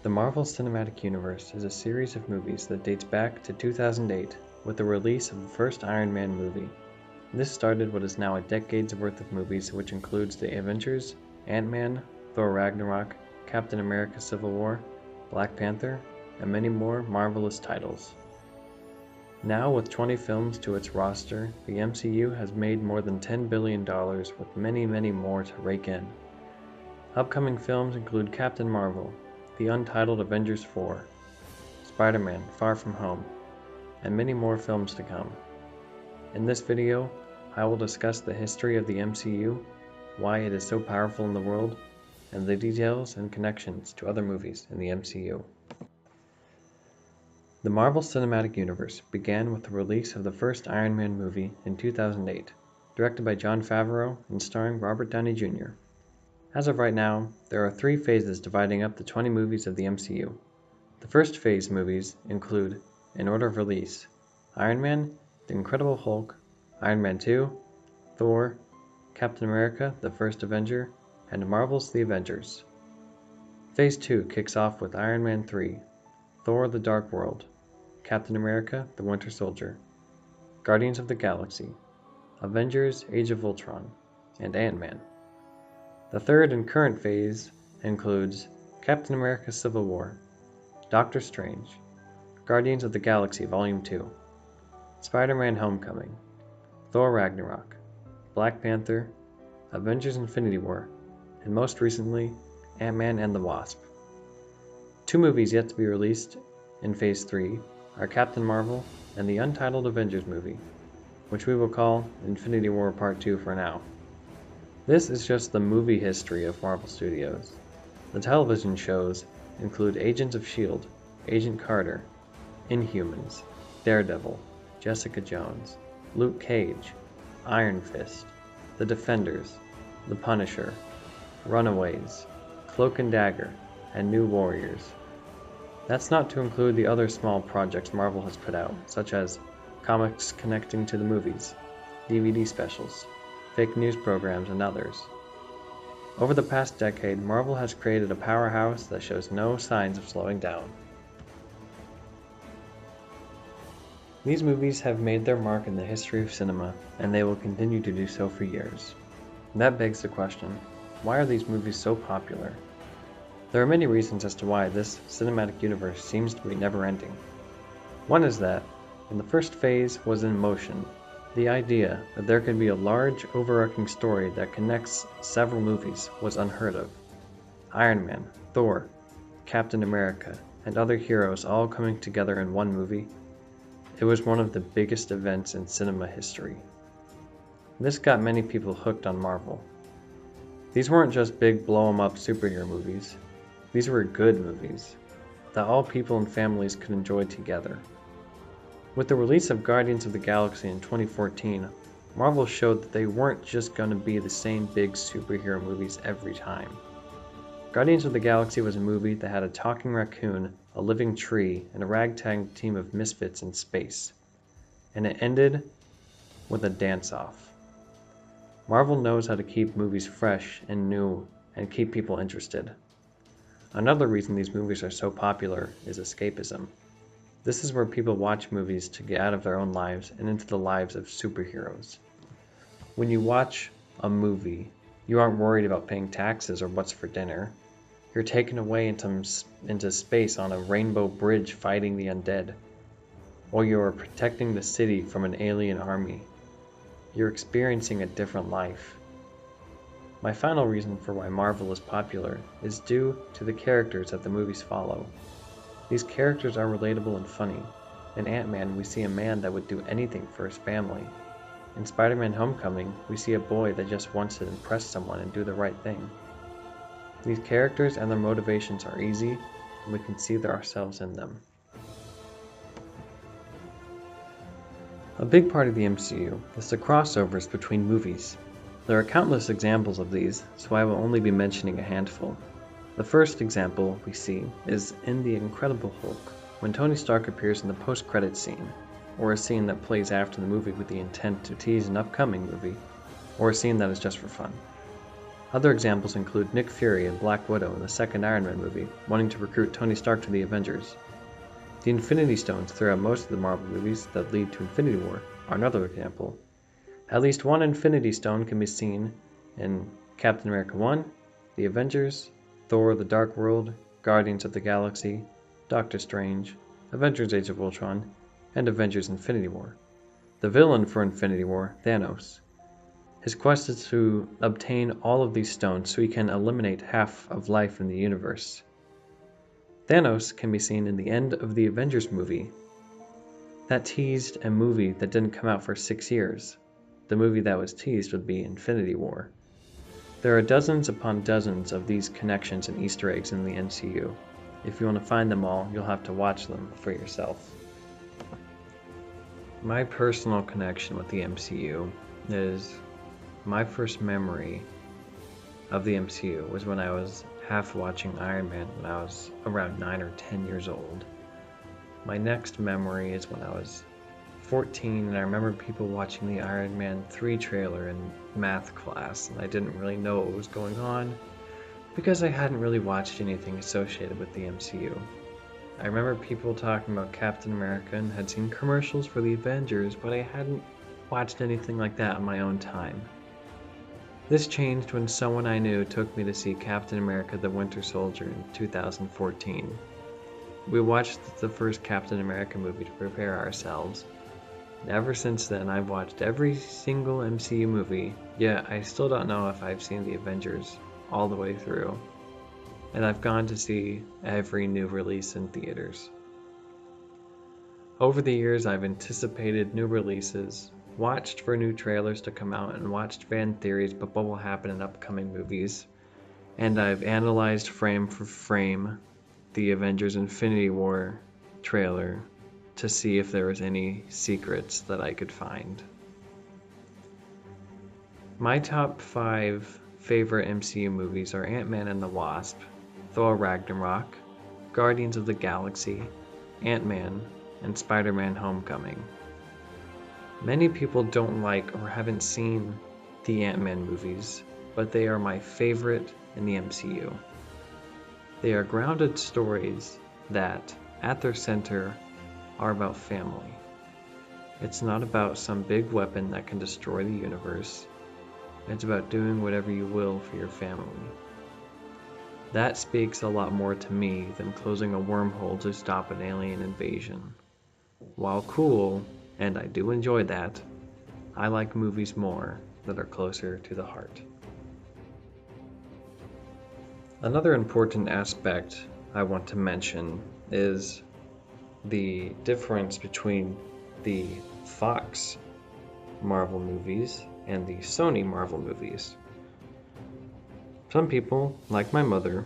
The Marvel Cinematic Universe is a series of movies that dates back to 2008 with the release of the first Iron Man movie. This started what is now a decade's worth of movies, which includes The Avengers, Ant-Man, Thor Ragnarok, Captain America Civil War, Black Panther, and many more marvelous titles. Now with 20 films to its roster, the MCU has made more than $10 billion with many more to rake in. Upcoming films include Captain Marvel, the untitled Avengers 4, Spider-Man Far From Home, and many more films to come. In this video, I will discuss the history of the MCU, why it is so powerful in the world, and the details and connections to other movies in the MCU. The Marvel Cinematic Universe began with the release of the first Iron Man movie in 2008, directed by Jon Favreau and starring Robert Downey Jr. As of right now, there are 3 phases dividing up the 20 movies of the MCU. The first phase movies include, in order of release, Iron Man, The Incredible Hulk, Iron Man 2, Thor, Captain America, The First Avenger, and Marvel's The Avengers. Phase 2 kicks off with Iron Man 3, Thor The Dark World, Captain America The Winter Soldier, Guardians of the Galaxy, Avengers Age of Ultron, and Ant-Man. The third and current phase includes Captain America Civil War, Doctor Strange, Guardians of the Galaxy Volume 2, Spider-Man Homecoming, Thor Ragnarok, Black Panther, Avengers Infinity War, and most recently, Ant-Man and the Wasp. 2 movies yet to be released in Phase 3 are Captain Marvel and the untitled Avengers movie, which we will call Infinity War Part 2 for now. This is just the movie history of Marvel Studios. The television shows include Agents of S.H.I.E.L.D., Agent Carter, Inhumans, Daredevil, Jessica Jones, Luke Cage, Iron Fist, The Defenders, The Punisher, Runaways, Cloak and Dagger, and New Warriors. That's not to include the other small projects Marvel has put out, such as comics connecting to the movies, DVD specials, fake news programs, and others. Over the past decade, Marvel has created a powerhouse that shows no signs of slowing down. These movies have made their mark in the history of cinema, and they will continue to do so for years. That begs the question, why are these movies so popular? There are many reasons as to why this cinematic universe seems to be never-ending. One is that, when the first phase was in motion, the idea that there could be a large, overarching story that connects several movies was unheard of. Iron Man, Thor, Captain America, and other heroes all coming together in one movie. It was one of the biggest events in cinema history. This got many people hooked on Marvel. These weren't just big blow-em-up superhero movies. These were good movies that all people and families could enjoy together. With the release of Guardians of the Galaxy in 2014, Marvel showed that they weren't just going to be the same big superhero movies every time. Guardians of the Galaxy was a movie that had a talking raccoon, a living tree, and a ragtag team of misfits in space. And it ended with a dance-off. Marvel knows how to keep movies fresh and new and keep people interested. Another reason these movies are so popular is escapism. This is where people watch movies to get out of their own lives and into the lives of superheroes. When you watch a movie, you aren't worried about paying taxes or what's for dinner. You're taken away into space on a rainbow bridge fighting the undead, or you are protecting the city from an alien army. You're experiencing a different life. My final reason for why Marvel is popular is due to the characters that the movies follow. These characters are relatable and funny. In Ant-Man, we see a man that would do anything for his family. In Spider-Man Homecoming, we see a boy that just wants to impress someone and do the right thing. These characters and their motivations are easy, and we can see ourselves in them. A big part of the MCU is the crossovers between movies. There are countless examples of these, so I will only be mentioning a handful. The first example we see is in The Incredible Hulk, when Tony Stark appears in the post-credits scene, or a scene that plays after the movie with the intent to tease an upcoming movie, or a scene that is just for fun. Other examples include Nick Fury and Black Widow in the second Iron Man movie, wanting to recruit Tony Stark to the Avengers. The Infinity Stones throughout most of the Marvel movies that lead to Infinity War are another example. At least one Infinity Stone can be seen in Captain America 1, The Avengers, Thor: The Dark World, Guardians of the Galaxy, Doctor Strange, Avengers: Age of Ultron, and Avengers: Infinity War. The villain for Infinity War, Thanos. His quest is to obtain all of these stones so he can eliminate half of life in the universe. Thanos can be seen in the end of the Avengers movie. That teased a movie that didn't come out for 6 years. The movie that was teased would be Infinity War. There are dozens upon dozens of these connections and Easter eggs in the MCU. If you want to find them all, you'll have to watch them for yourself. My personal connection with the MCU is my first memory of the MCU was when I was half watching Iron Man when I was around 9 or 10 years old. My next memory is when I was 14 and I remember people watching the Iron Man 3 trailer in math class, and I didn't really know what was going on because I hadn't really watched anything associated with the MCU. I remember people talking about Captain America and had seen commercials for the Avengers, but I hadn't watched anything like that on my own time. This changed when someone I knew took me to see Captain America: The Winter Soldier in 2014. We watched the first Captain America movie to prepare ourselves. And ever since then, I've watched every single MCU movie, yet I still don't know if I've seen the Avengers all the way through. And I've gone to see every new release in theaters. Over the years, I've anticipated new releases, watched for new trailers to come out, and watched fan theories about what will happen in upcoming movies. And I've analyzed frame for frame the Avengers Infinity War trailer to see if there was any secrets that I could find. My top 5 favorite MCU movies are Ant-Man and the Wasp, Thor: Ragnarok, Guardians of the Galaxy, Ant-Man, and Spider-Man: Homecoming. Many people don't like or haven't seen the Ant-Man movies, but they are my favorite in the MCU. They are grounded stories that, at their center, are about family. It's not about some big weapon that can destroy the universe. It's about doing whatever you will for your family. That speaks a lot more to me than closing a wormhole to stop an alien invasion. While cool, and I do enjoy that, I like movies more that are closer to the heart. Another important aspect I want to mention is the difference between the Fox Marvel movies and the Sony Marvel movies. Some people, like my mother,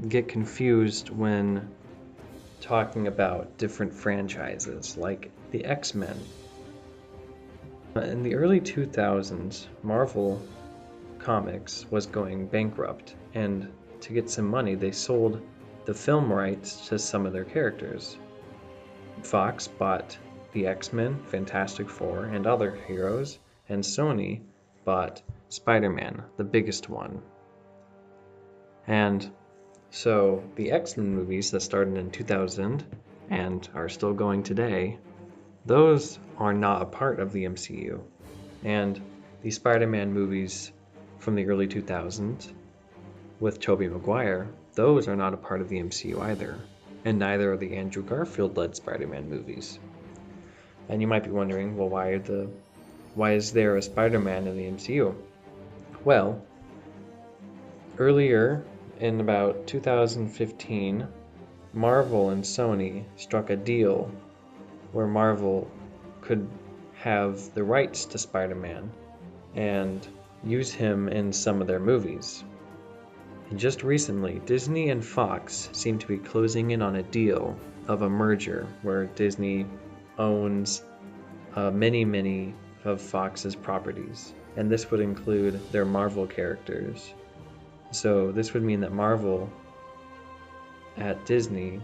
get confused when talking about different franchises like the X-Men. In the early 2000s, Marvel Comics was going bankrupt, and to get some money they sold the film rights to some of their characters. Fox bought the X-Men, Fantastic Four, and other heroes, and Sony bought Spider-Man, the biggest one. And so the X-Men movies that started in 2000 and are still going today, those are not a part of the MCU. And the Spider-Man movies from the early 2000s with Tobey Maguire, those are not a part of the MCU either. And neither are the Andrew Garfield-led Spider-Man movies. And you might be wondering, well, why is there a Spider-Man in the MCU? Well, earlier in about 2015, Marvel and Sony struck a deal where Marvel could have the rights to Spider-Man and use him in some of their movies. And just recently, Disney and Fox seem to be closing in on a deal of a merger where Disney owns many of Fox's properties, and this would include their Marvel characters. So this would mean that Marvel at Disney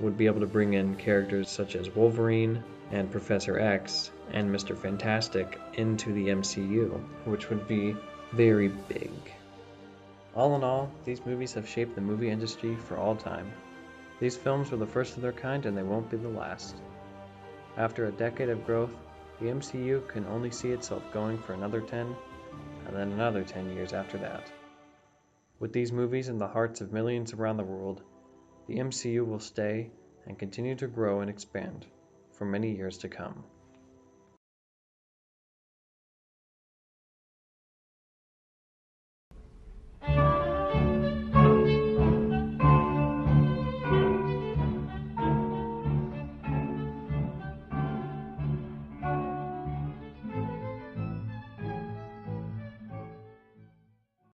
would be able to bring in characters such as Wolverine and Professor X and Mr. Fantastic into the MCU, which would be very big. All in all, these movies have shaped the movie industry for all time. These films were the first of their kind and they won't be the last. After a decade of growth, the MCU can only see itself going for another 10, and then another 10 years after that. With these movies in the hearts of millions around the world, the MCU will stay and continue to grow and expand for many years to come.